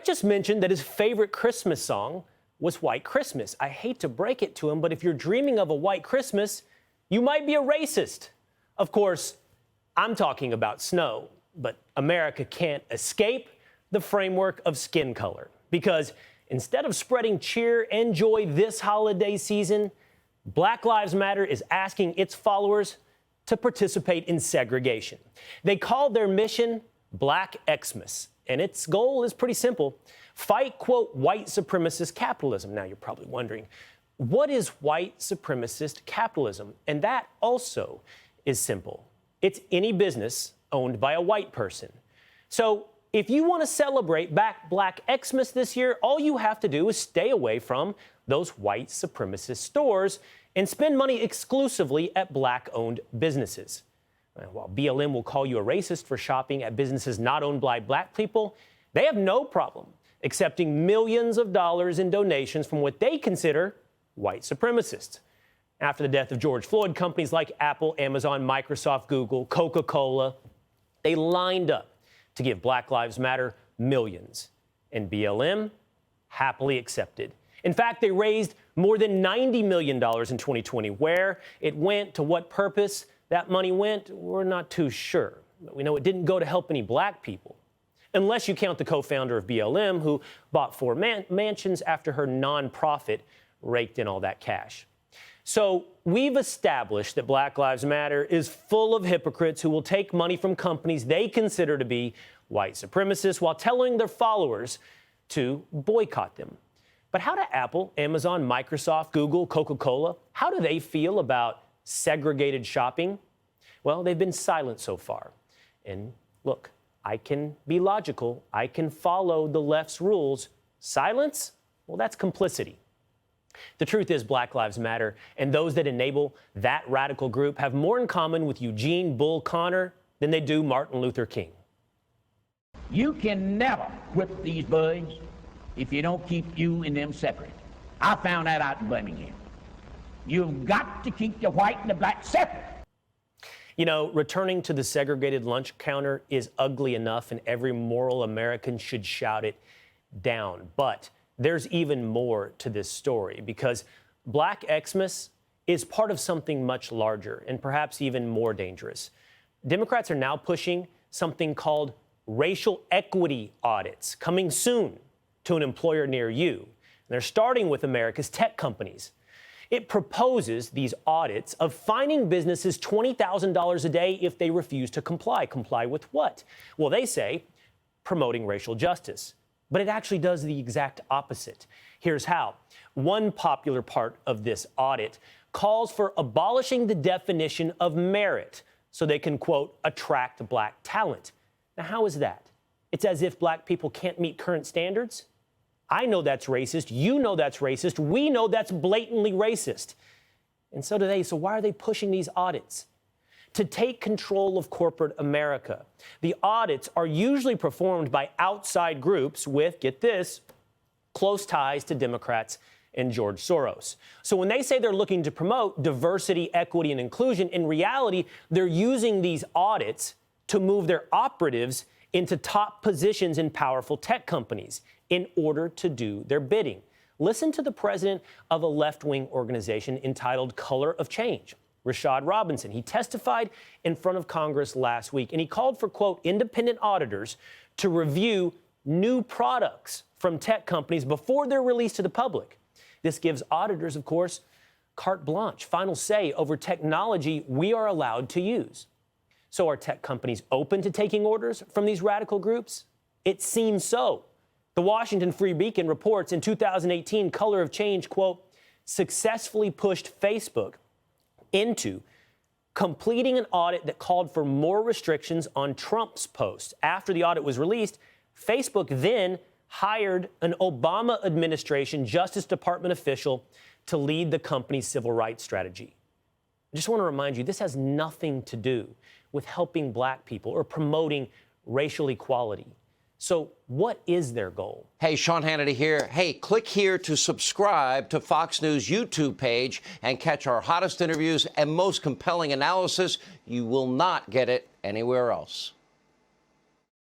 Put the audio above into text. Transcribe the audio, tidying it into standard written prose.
just mentioned that his favorite Christmas song was White Christmas. I hate to break it to him, but if you're dreaming of a white Christmas, you might be a racist. Of course, I'm talking about snow, but America can't escape the framework of skin color, because instead of spreading cheer and joy this holiday season, Black Lives Matter is asking its followers to participate in segregation. They call their mission Black Xmas, and its goal is pretty simple: fight, quote, white supremacist capitalism. Now, you're probably wondering, what is white supremacist capitalism? And that also is simple. It's any business owned by a white person. So if you want to celebrate Black Xmas this year, all you have to do is stay away from those white supremacist stores and spend money exclusively at Black-owned businesses. While BLM will call you a racist for shopping at businesses not owned by Black people, they have no problem accepting millions of dollars in donations from what they consider white supremacists. After the death of George Floyd, companies like Apple, Amazon, Microsoft, Google, Coca-Cola, they lined up to give Black Lives Matter millions, and BLM happily accepted. In fact, they raised more than $90 million in 2020. Where it went, to what purpose that money went, we're not too sure. But we know it didn't go to help any Black people, unless you count the co-founder of BLM, who bought 4 mansions after her nonprofit raked in all that cash. So we've established that Black Lives Matter is full of hypocrites who will take money from companies they consider to be white supremacists while telling their followers to boycott them. But how do Apple, Amazon, Microsoft, Google, Coca-Cola, how do they feel about segregated shopping? Well, they've been silent so far. And look, I can be logical. I can follow the left's rules. Silence? Well, that's complicity. The truth is, Black Lives Matter and those that enable that radical group have more in common with Eugene Bull Connor than they do Martin Luther King. You can never whip these boys if you don't keep you and them separate. I found that out in Birmingham. You've got to keep the white and the black separate. You know, returning to the segregated lunch counter is ugly enough, and every moral American should shout it down. But there's even more to this story, because Black Xmas is part of something much larger and perhaps even more dangerous. Democrats are now pushing something called racial equity audits, coming soon to an employer near you. And they're starting with America's tech companies. It proposes these audits of fining businesses $20,000 a day if they refuse to comply. Comply with what? Well, they say promoting racial justice. But it actually does the exact opposite. Here's how. One popular part of this audit calls for abolishing the definition of merit so they can, quote, attract Black talent. Now, how is that? It's as if Black people can't meet current standards? I know that's racist. You know that's racist. We know that's blatantly racist. And so do they. So why are they pushing these audits? To take control of corporate America. The audits are usually performed by outside groups with, get this, close ties to Democrats and George Soros. So when they say they're looking to promote diversity, equity, and inclusion, in reality, they're using these audits to move their operatives into top positions in powerful tech companies in order to do their bidding. Listen to the president of a left-wing organization entitled Color of Change, Rashad Robinson. He testified in front of Congress last week, and he called for, quote, independent auditors to review new products from tech companies before they're released to the public. This gives auditors, of course, carte blanche, final say over technology we are allowed to use. So are tech companies open to taking orders from these radical groups? It seems so. The Washington Free Beacon reports in 2018, Color of Change, quote, successfully pushed Facebook into completing an audit that called for more restrictions on Trump's posts. After the audit was released, Facebook then hired an Obama administration Justice Department official to lead the company's civil rights strategy. I just want to remind you, this has nothing to do with helping Black people or promoting racial equality. So what is their goal? Hey, Sean Hannity here. Hey, click here to subscribe to Fox News YouTube page and catch our hottest interviews and most compelling analysis. You will not get it anywhere else.